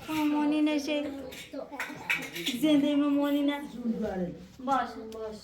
مامانی نشه زنده مامانی نه باش باش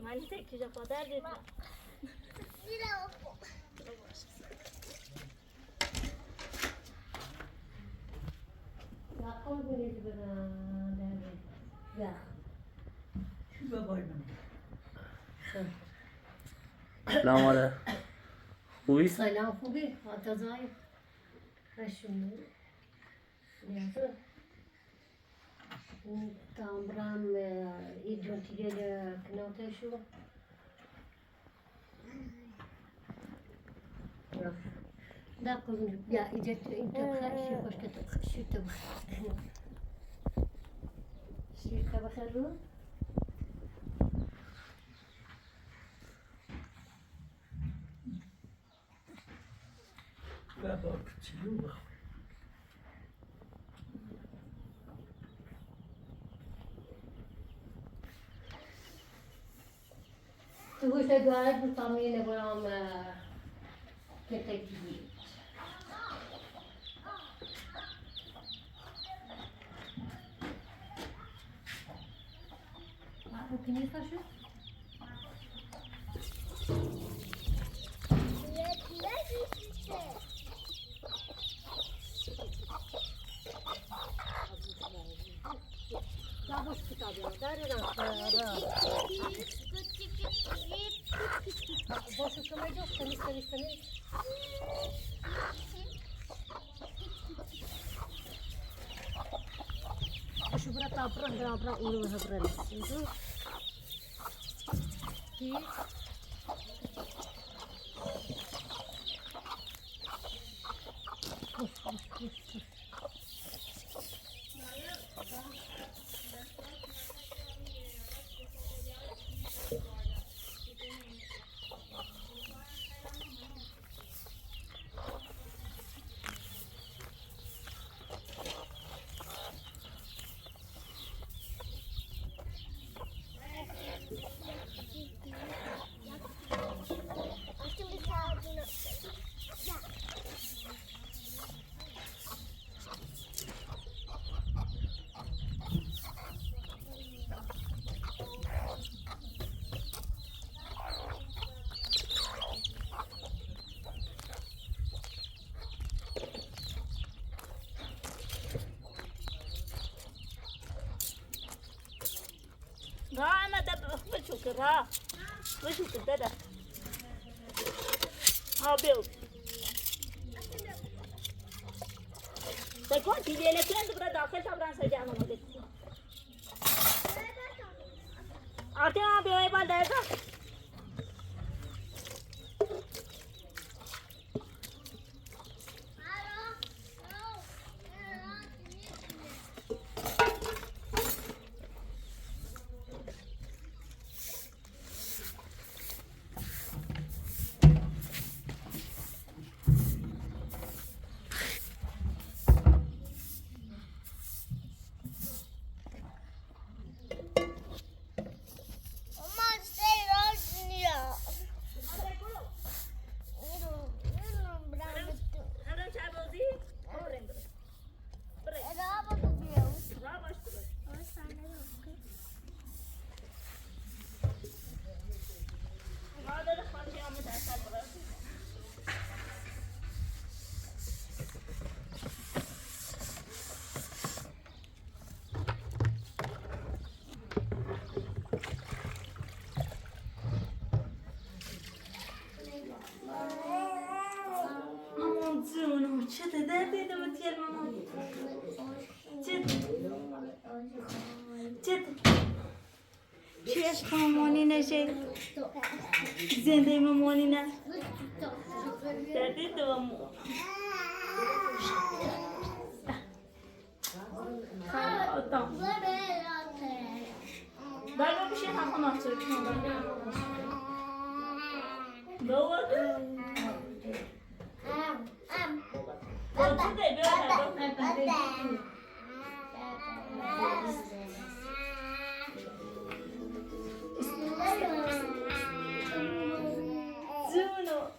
من تکیه پادر دیدم سلام علیکم. خوبی؟ سلام خوبی؟ آتازای هشونی نیازه تامرام ایدون تیگل کناته شو دا کنم یا ایجت این تبخشی خوش که تبخشی شیر تبخر رو بابا کوچولو بخور. تو گوشت دوارد بطامی نبرام کتکی کنی خاشو؟ باش کتابی داری باشه تو میگه استنی باشه برا تا برا اونو هبرن اینجا کی راه ما دب بشوك راه بشوك ددا ها بيو تكون تيجي لك انت برا داخل تبران سجانا مدك आते हैं आप ये बात ऐसा چته دردی دمت یه مامان چته چی عشق مامانی نشه زنده مامانی نه دردی دوامو Tamam. Daha bir şey hakkında hatırlıyorum. Ne oldu? Otur da böyle. Zuno.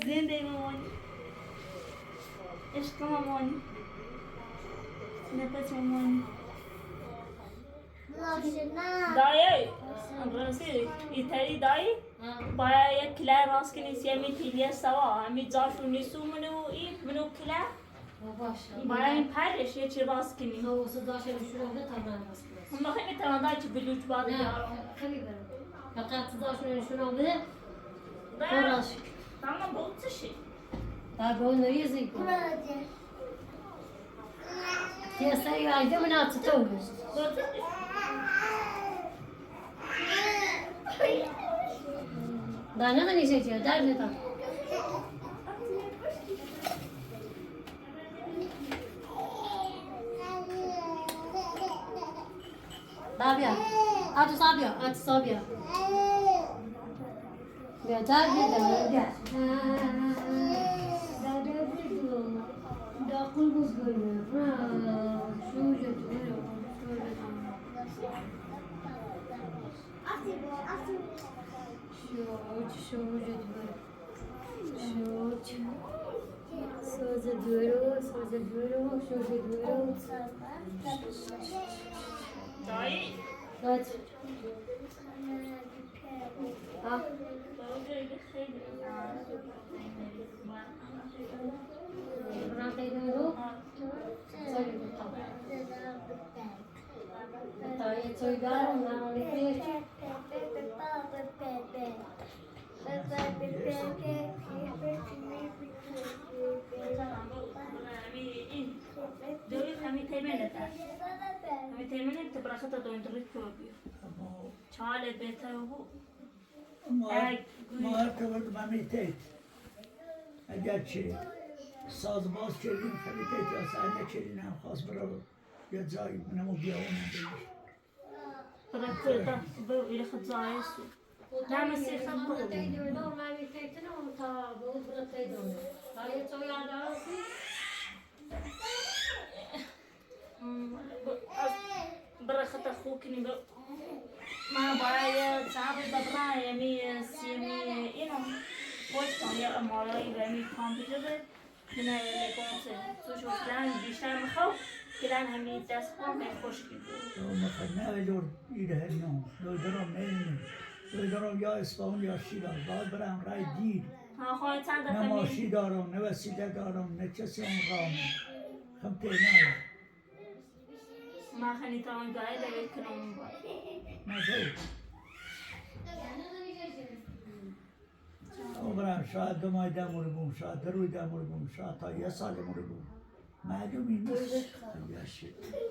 Zinde mamoni. Aşkım mamoni. Nefes mamoni. دایی راستی ایتری دایی باید یک کلاه راست کنی سیمی تیلیه سوا همی جاشو نیسو منو کلاه باید این پرش یه چی راست کنی اما خیلی تمام چی بلوچ باید بیارم tamam bu şey. Daha ne kadar yiyeceğiz? Derdi tam. Dabia. Atu sabia. Atu sabia. Ya derdi de ya. Derdi de. Da kulbuz görüyor. Şu yüzüyor. Söz ediyoruz. Dayı. Evet. Ha. Bırak ediyorum. Söyle bakalım. Dayı söylerim ben onu. دوی همی تیمنه تا همی تیمنه تا برخطا دوین دریت که بیو چاله بیتا هو ما ارتباط ممیتید اگر چه سازباز چلین خریدید یا سرنه چلین هم خواست برای یا جایی منمو بیاونه بیش برخطا بو ایل خد زایسو نعم سيخ ما تيدورنا ما بيتيتنا ومتا بود بنا تيدورنا هاي تسوي على راسي برخطا خوكني ما بايا تعب دبرايا مي سيمي إنه وش يا أماري بمي كمبيوتر من لقونت سوشو فلان بیشتر میخوام کلان همی دست خون به خوش تو مخنه لور ایده هنو لور درام نینه لور درام یا اسفان یا شیراز باید برم رای دیر ها خواهی چند نه دفعه ماشی دارم نه وسیله دارم نه کسی اون رامه خم تینه ما خنی تا اون گاهی دوید کنم نه دو او برم شاید دو ماه دمور بوم شاید دروی دمور بوم شاید تا یه سال مور بوم معلومی نیست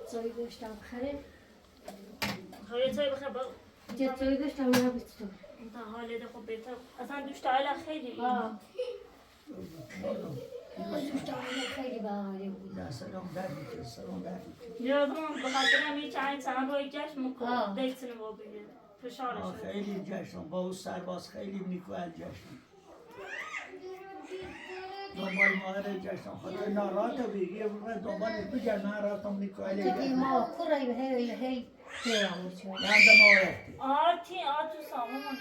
تسوي داشتم خرب خواهی توی بخیر با جت تسوي داشتم ما بتستو انت حالی ده خوب بیتا اصلا دوش تعالی خیلی داشتم خیلی باحالی بود نه سلام در میکنه سلام در میکنه یادم بخاطر همی چند سنه روی جشن مکن دیتنه با بگیر فشارش خیلی جشن با اون سرباز خیلی میکوهل جشن دنبال مادر جشن خاطر ناراحت بگی دنبال بگه ناراحتم میکوهل تدي ما كره هي یعنی مارفتی آتو سامون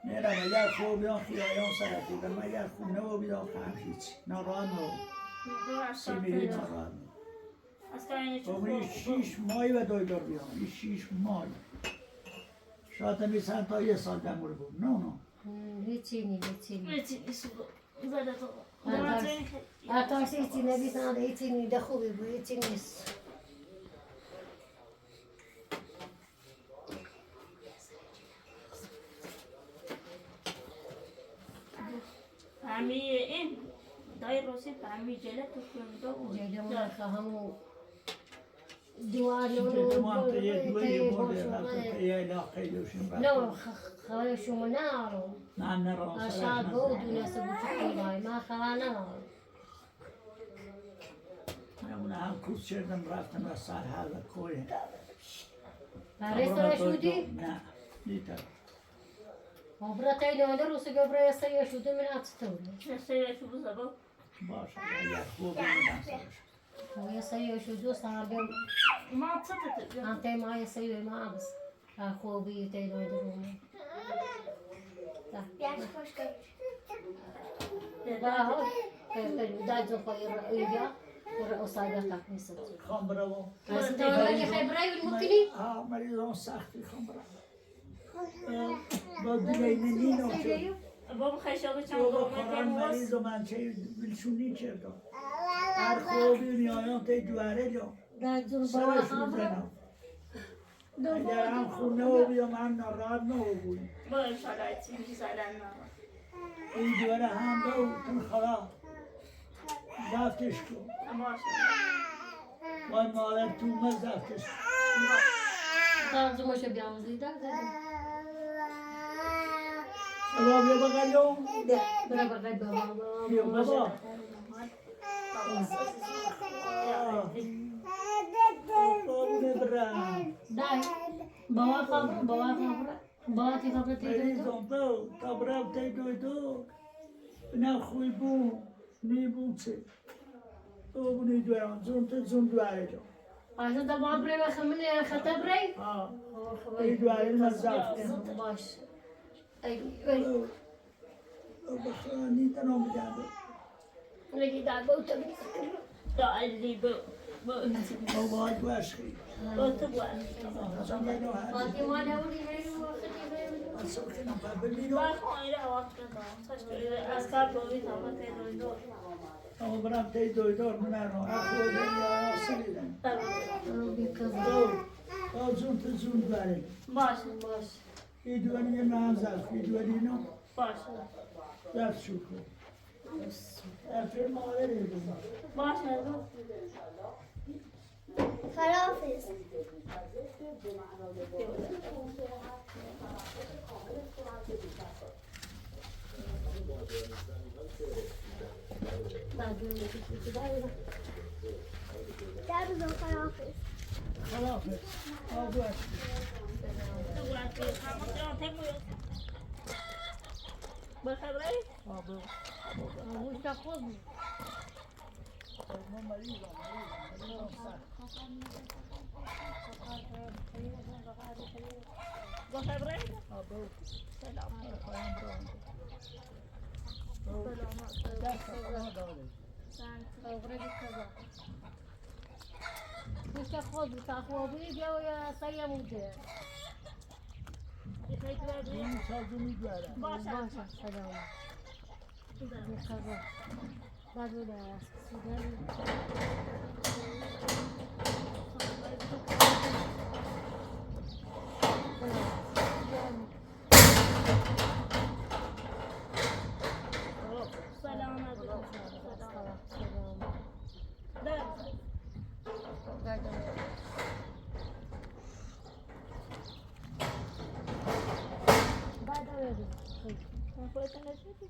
میرم اگر خوب بیان خیایان سرطی برم اگر خوب نو بیان خم هیچ ناراحت نو سمیری ناراحت نو این 6 ماهی و دویدار بیان این 6 ماهی شاید میسن تا یه سال دمور بود نه هيتيني میتونی سوگو زده تو عطاش هيتيني بيتنا هيتيني دخوبي هيتيني همی این دای روسی همی جلت تو کنده جيدا ما خامو دوار اینجا ما که یه دوی برده یه علاقه دوشیم لا خواهی شما نارو نه نرام أشاد بود و نسبت شکلی ما خواهی نارو نمونه هم کوس چردم رفتم و سرحل و کوی Resta شودی؟ نه دیتا برای تایید روسی که برای سیاه شده من اتفاقی. سیاه شو بزرگ. باشه اگر خوبی میدن سرش یا سیاه شده سرگم. ما تصدق. انتای ما سیاه ما عبس. خوبی تایید رومی. بیاش خوش کنی. دايزو خير إيجا ورأسايا تاكنيسة. خمره بس تقول لك خبرة الممكني؟ مریضان سختی خمره با دیگه نینو چه بابا خیشاقی چند بابا دومه قرآن تیم مریض وست. و من چه بلشونی چردم هر خوبی میآیان تی دواره جا دايزو سرش بوا میزنم اگر هم خونه و بیام هم ناراحت نبودیم با انشالله چیزی زدن نمید. این دواره هم دو تن خراب زفتش کن باشه. باید مادر تو ما زفتش کن دايزو مش بيعمل ده. بابا بیا بغلو برا بغد بابا. بیا بابا بابا نبرم داي بوا خبر بوا تي خبر تي مریضم تو تبرم تی دو نه خوی بو نی بو چه بابا نی دوارم زون دواره جا عشان ده ما بري ما خمني خطبري. این دواره ما زفتم باش. أي بخواه نیتنم بجنده لكن ده بوتا بي. دا علی با بابا دوش خیلی با تو با. فاطمة ما نوري هاي وقتي. اصلا کنم ببینم با خواهی را وقت کردم. از کار باید هم تیدوی دو. اما برم تی دویدار منارم اخواه دنیا سریدم تو زون دواره باشه. باش. این دوانی یه من زفت این دوانی نو باشه. زفت شو کن افر مادر ایدون باشه. خلافز. در بزن خلافز. خلافه آبوش تو باید که همه جان تکوید. بخبره؟ آبو وش تاخذ؟ ما مریضم بخبره؟ آبو سلام. خواهیم برام دست ما داره أغرب كذا. وش تاخذ؟ تاخذ بيا ويا سيموده. این سازونی دواره باشه. باشا سلام. كذا. بعد ولا سوداني. سلام علیکم. سلام. در بعد أوريدي. خودت نشدی؟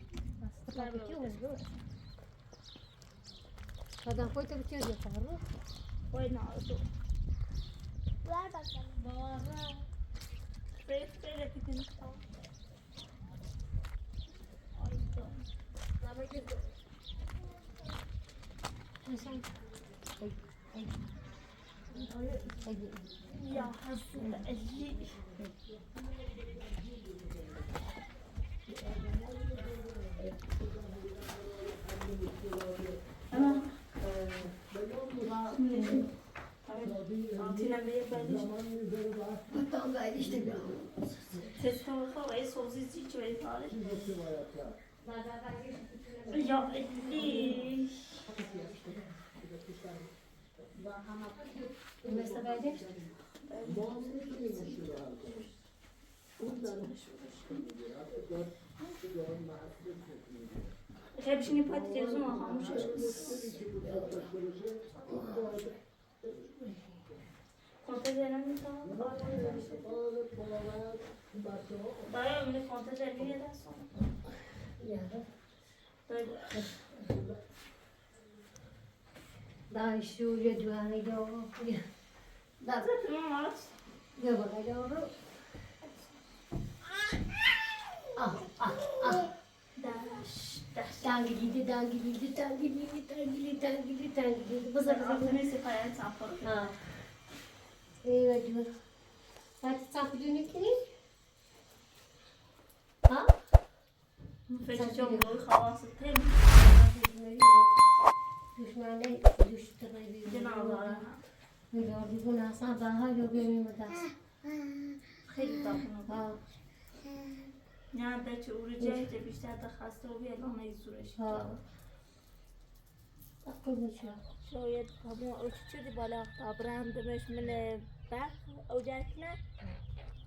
هذا خويته بتيجي تعرف؟ وای نه تو. بر بزن. فریش فریش کتنی. یا حسود علی. تینم بیه بعدش. Tam da işte bir. Teslim خواهی سوزی چی باید کارش؟ یا علی. Mesela verdik. خیلی بشینی پای تلویزیون رو خاموشش کن. کنته زنم میتونم دایا امونه کنته زنی یه دست دانشجو یه دوانی دو یه بالا دارو تنگیدی بزر ایوه جور باید چاپیدونی کنی؟ ها؟ فکر چون بوی خواست تیم دشمنه دوشت غیبی جنازه میداردی گونه اصلا بها یا بیمیم دست خیلی داخنه ها نه بچه او رو جایی که بیشتر دخسته و بیاد آنه زورش ها اقل بچه شاید همون اوچی چودی بالا تا برندمش من برق او جاکنه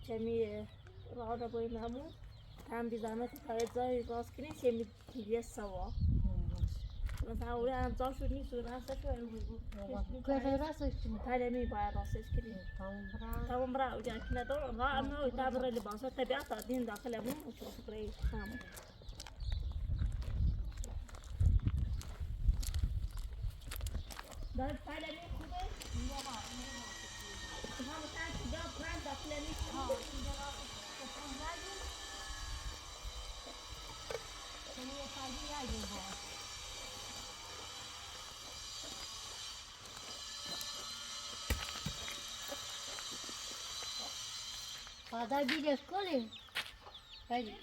کمی راه باید همون هم بی زحمت تا ازای باز کنی کمی دیگه سوا مثلا اولی انزا شد نیست و راستش باید بود که راستش کنی تعلیمی باید راستش کنی تمام برای او جاکنه دار را امنو تابر لباسه طبیعت دین داخل همون وشو برای همون در تعلیمی خوبه نیما ما مثلا جا برند داخل همی خوبه اینجا را کسان زدیم کنی یه سازی یادیم باید Ada bir skole. Hadi.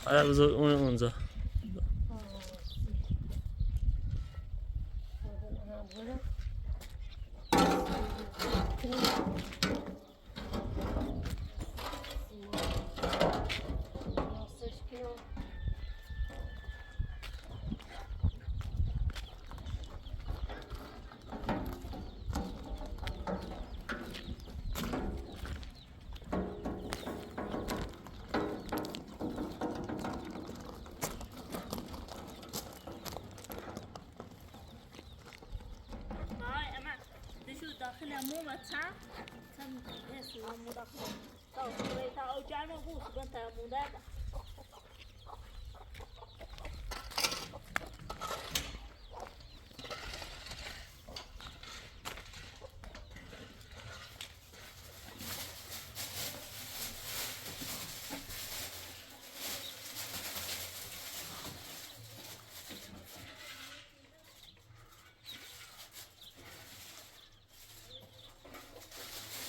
آره بذار اونجا داخل مو متسع تم اسمه مو داخل تا او جامع بوس بنت مو داخل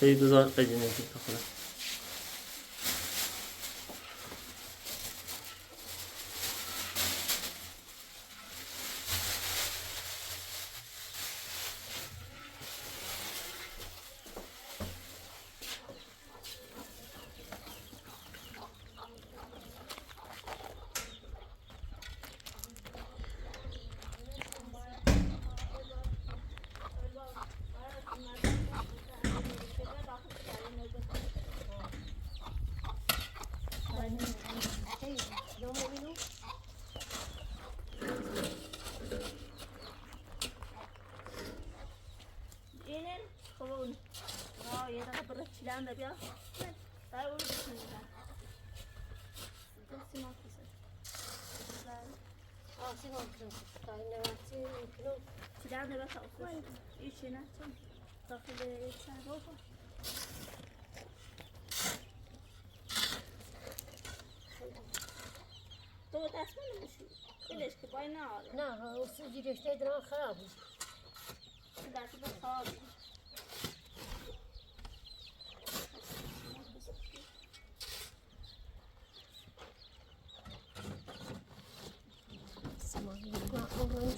هی بذار قدینه که تخلا Anda bia. Tá o ursinho. Doce não precisa. Ah, sim, não precisa. Tá ainda assim, não. Tirando a calça. Isso, né? Só que ele essa roupa. Tô tá esperando isso. Beleza, que vai na hora. Não, o seu direito é drama خراب. Dá tudo sobe.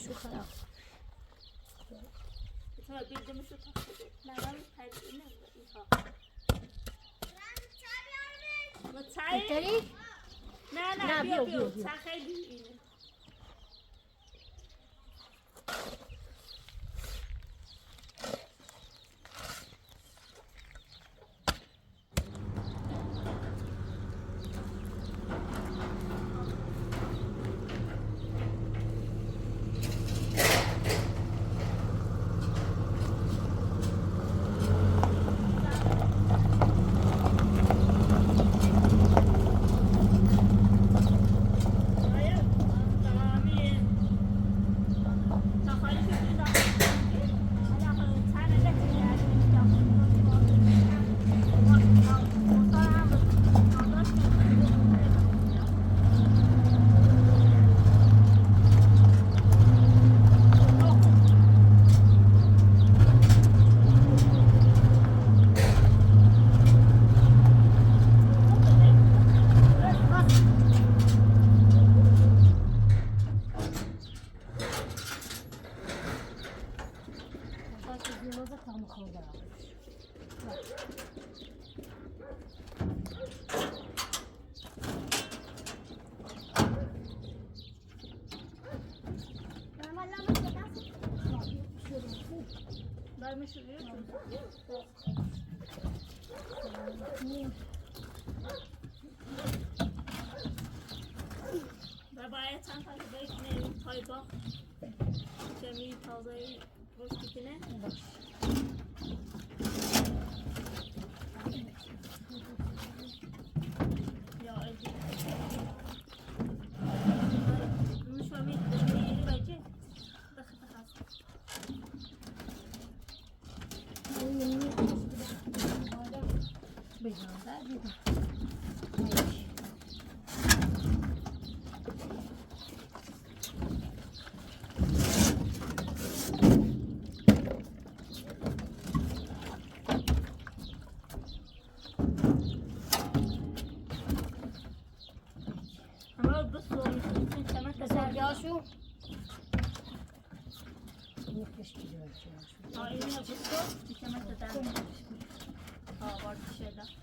شو خراب شو بيدم شو تاخذ لا لا هاي ما تصاير لا لا بيو تاخذي Waarbij het aantal geweest in Taiwan. Zijn we niet al die rustjes Ja, ik denk. Nu zo met de hele beetje. Dat gaat. Ama bu sorun için kemer kadar شو؟ Ailenin yapısı kemer kadar. Var bir şeyler.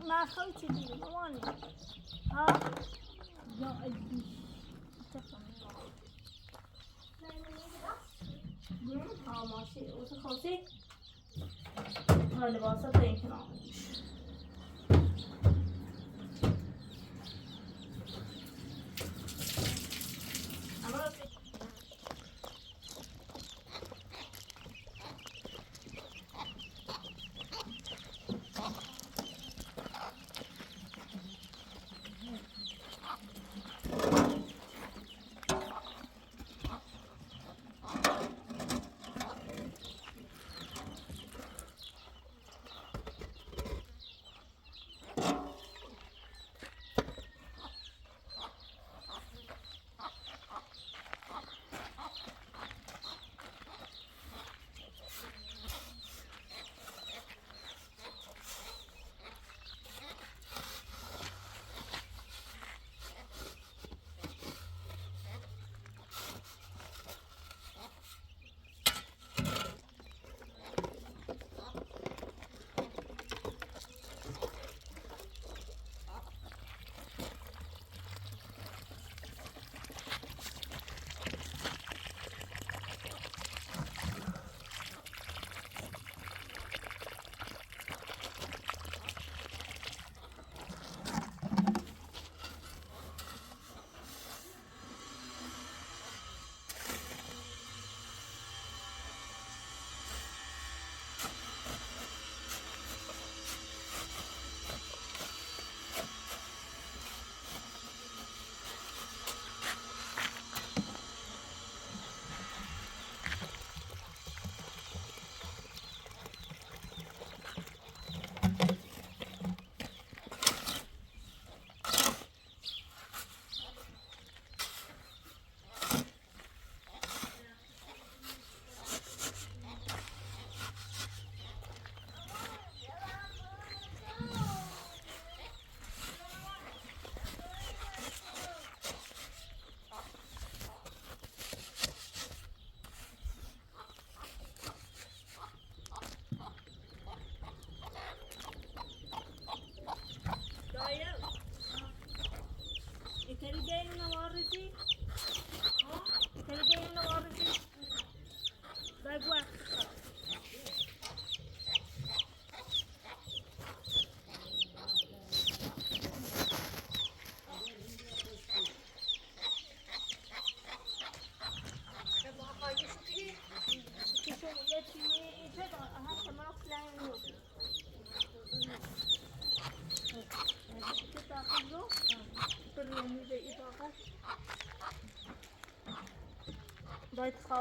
Maar grootje die gewoon niet. Ja, ik heb ama şey olsa kalsın. Hadi varsa da imkan almış. Ama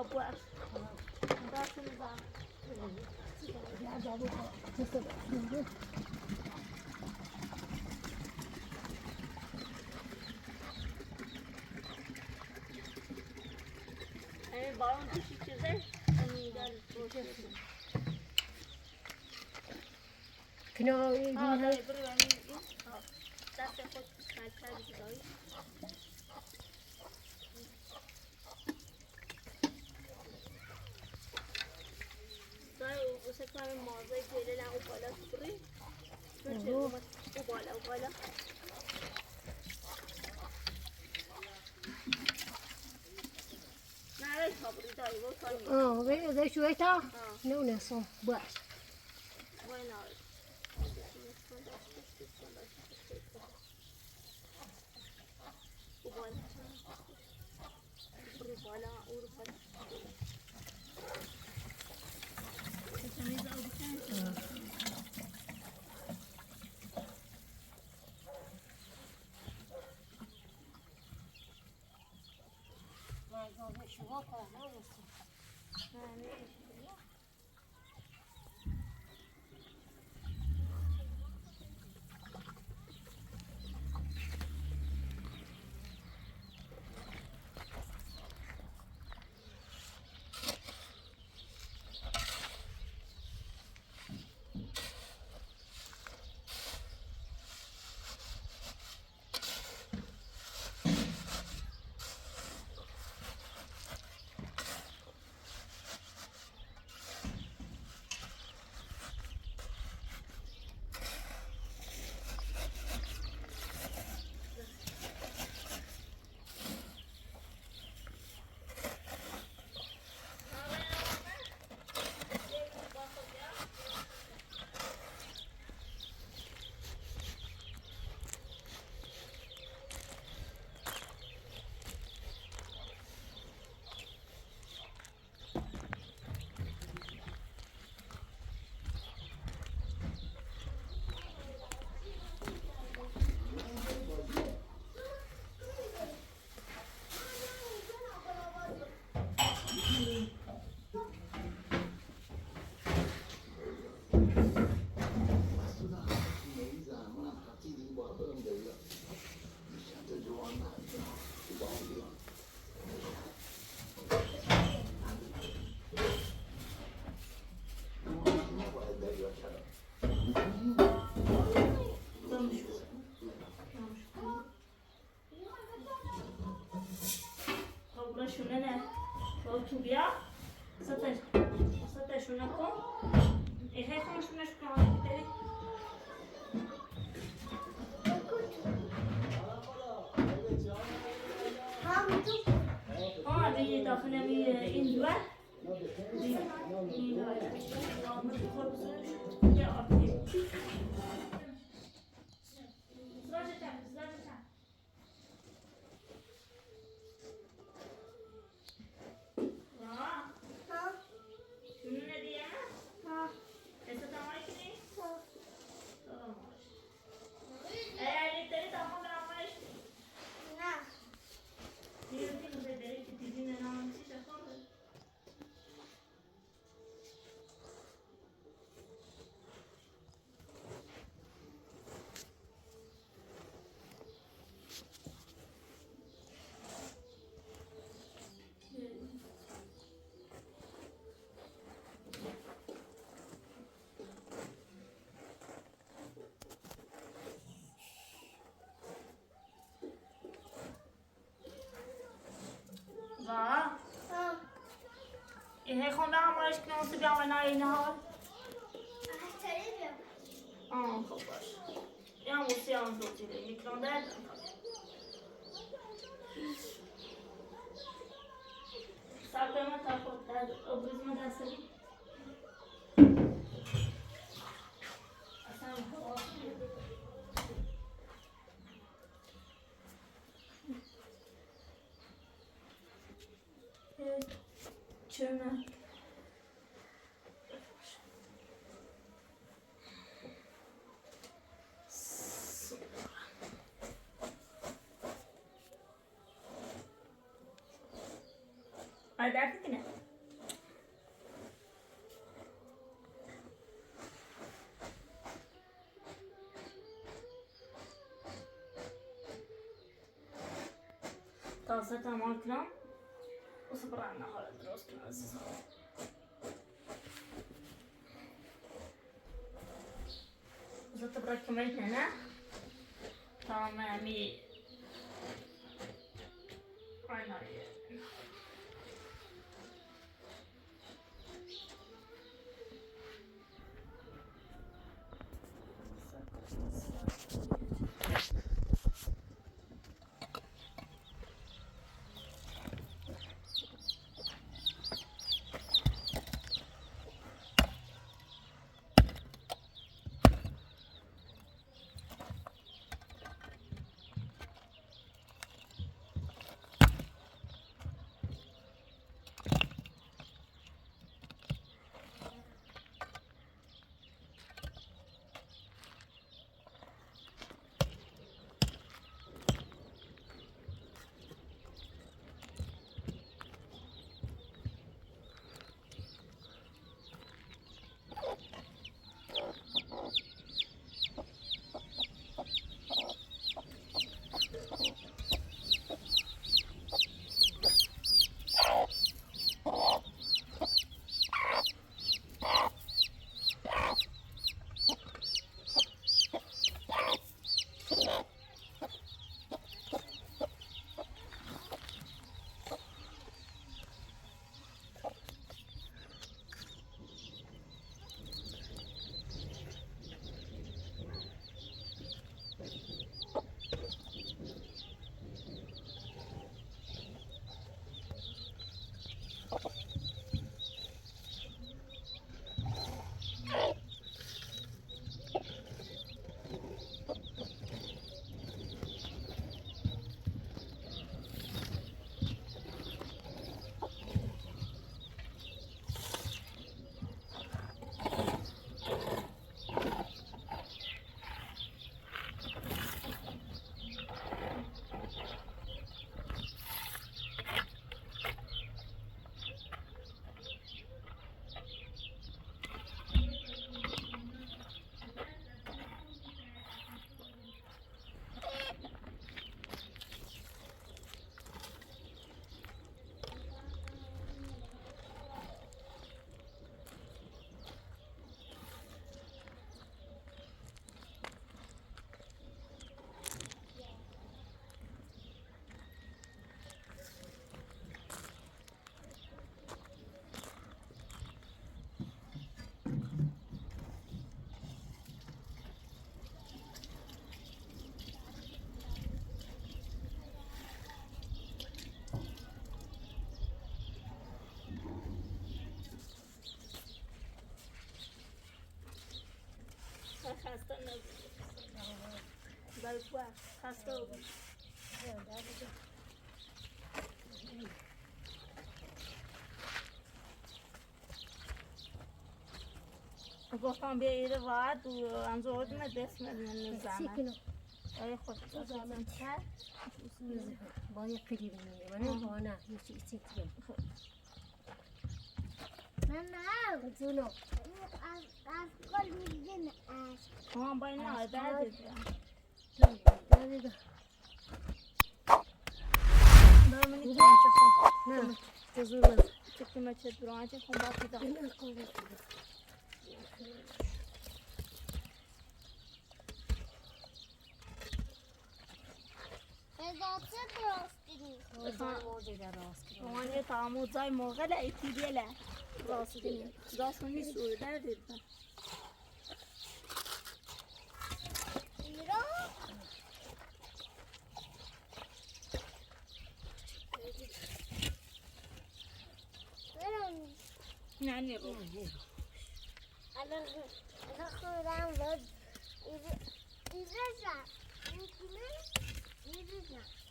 باش دست میزن این بارون توشی چیزه این در روشه کناری داره برو این دست خود سنگتر بیشی داری داره فکر کنم مازای گله نه او بالا بری او بالا نه رای تا بری داری برو تا نیم وی شوی تا نه نسون باش وای نه او بالا برو بالا او رو بالا شما کار شونه نه تو بیا سطح شونه کن ایه کن شونش کن بری دیگه داخل این دوه دیگه این دوه خور بزنش یا آبی ایه خون برامش کنم تو بیام نه این حال خب باش یا موسی هم دو تیره میکنم درد سب کنم تا خود درد ابروز ما دست اصلا چرا نه درد کنه واسه تمام کنم و سپران نخواهد درست کنم عزیزم. واسه تبرا کمیت نه تمامی آنهایی خسته نبود برای تو خسته بود گفتم بیا ایره واد و انجام نه دست من زمان ای خود زمان کرد با یک کلی بمیره من با نه یه چیزی دیگه من جونو از کل میدین هم باید نه داده داده برمونی کنم چه نه تزور من چه ما چه برای چه خون باقی دارم اضافه درست کنی من یه تعمود زای موقع لعیتی بیله راستی داستانی سوی داده ایران نه نه رو الان خودم بود ایره شد ایره شد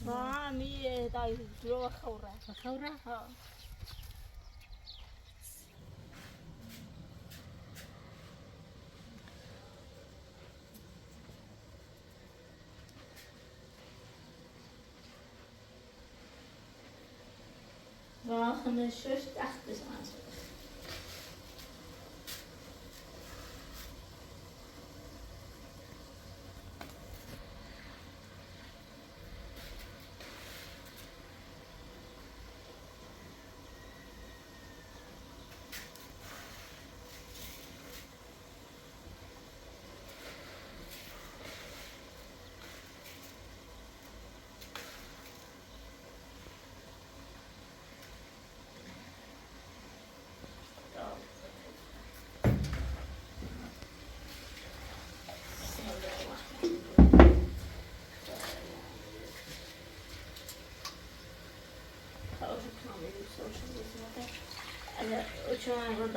ما می دای رو خوره خوره ها و خمس شش تخت بزنم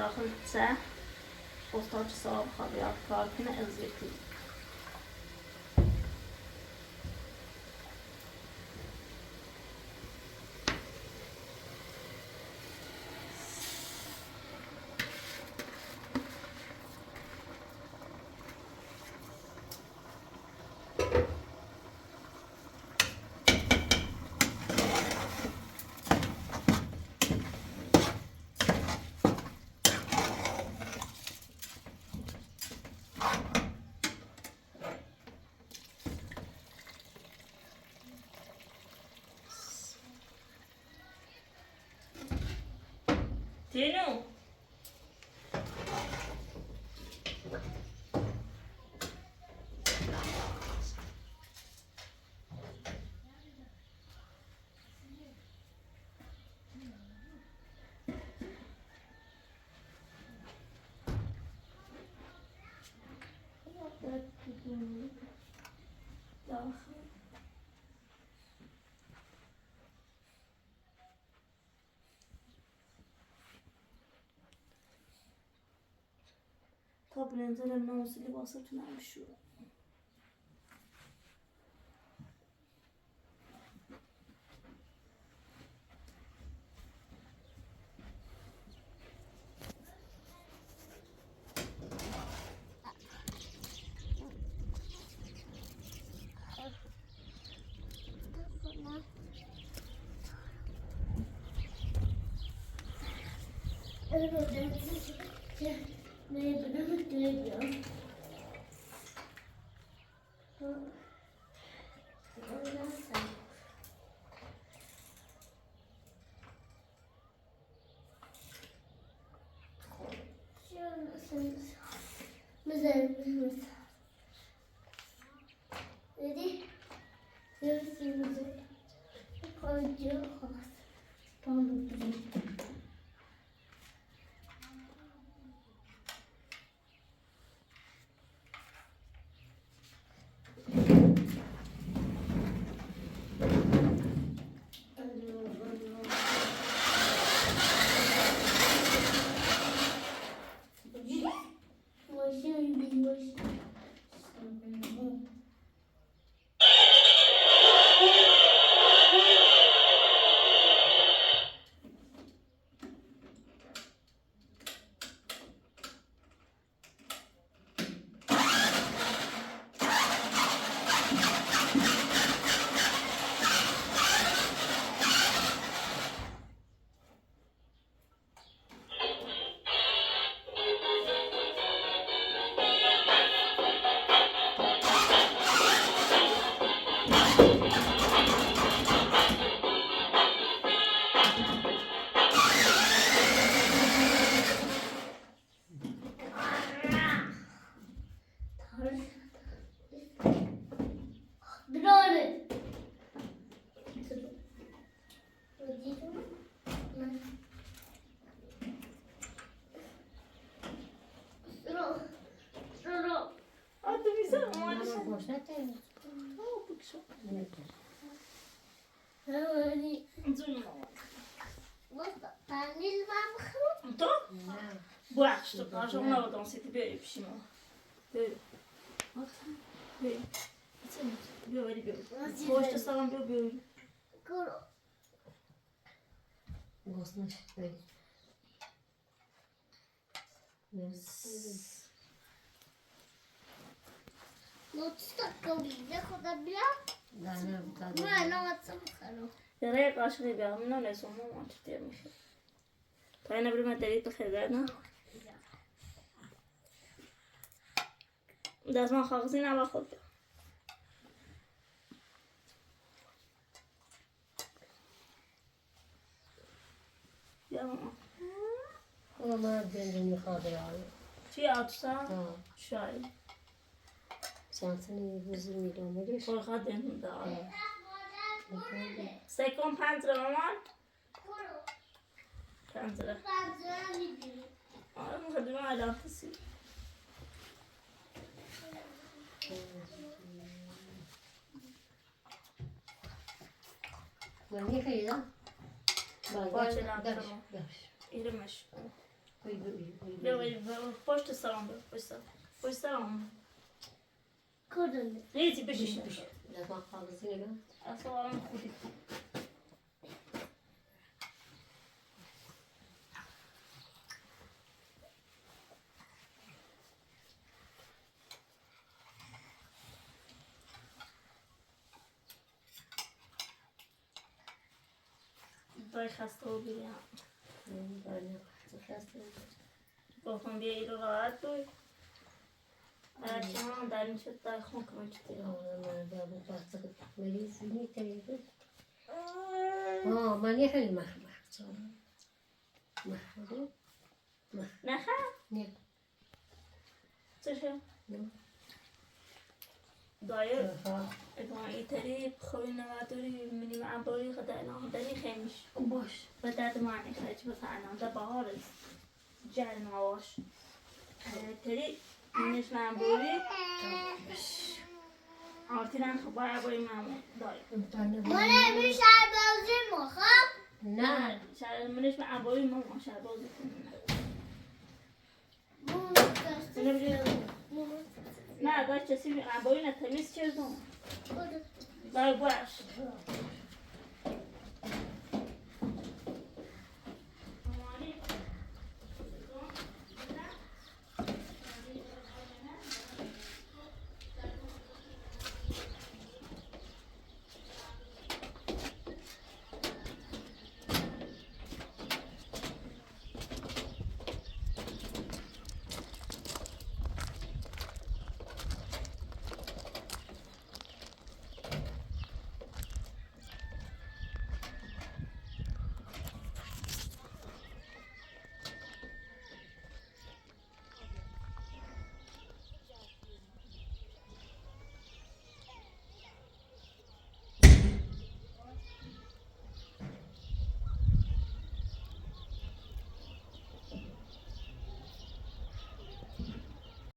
داخل سه استاد صاحب خواهد کار کنه اگزیکتیو. تینو تا بلنزر نوزی لباساتون هم شروع. Nee, bedoel ik ja. بخش تو کارش اون رو دانسیتی بیایی پیشی ما بیایی بیایی بیا بری بیایی پشت سرم بیا بیایی گوزنش بیایی یه قاشقی بیا همینو نسون ما چطور میشه تا اینه بریم دارید بخیر نه دست من خواهی نبا خود بیا بیا ماما اما من دنده میخواد یاری چی آتوسا؟ شایی چند سنی بزرگ میدونم بگیش خواهد دنده داره سکن پنجره مامان پنجره آره مخدمه الان کسی من یه خیلی باشه نمیتونم ایرمش بیا پشت سرم بیا پشت سرم کدوم؟ ریزی بشی لما خالصي نگاه اصلا آرام خودی برای خسته و بیریم گفتم بیا ای رو راحت دوی هرچی هم در این شد در خون کنم چی من یه خیلی محمد نخه؟ نه چشه؟ دایر اگه ایتری خوی نواداری منیم عباری خدا نامدنی خیمیش باش به درد معنی خیلی بفرنم در بهار است جل نواش تری منش عباری آرتیران خب باید عباری من دایر منم سربازی مخوام نه منش عباری من شربازی کنم نه داشت چیزی عبایی نتمیز چیزم دای باش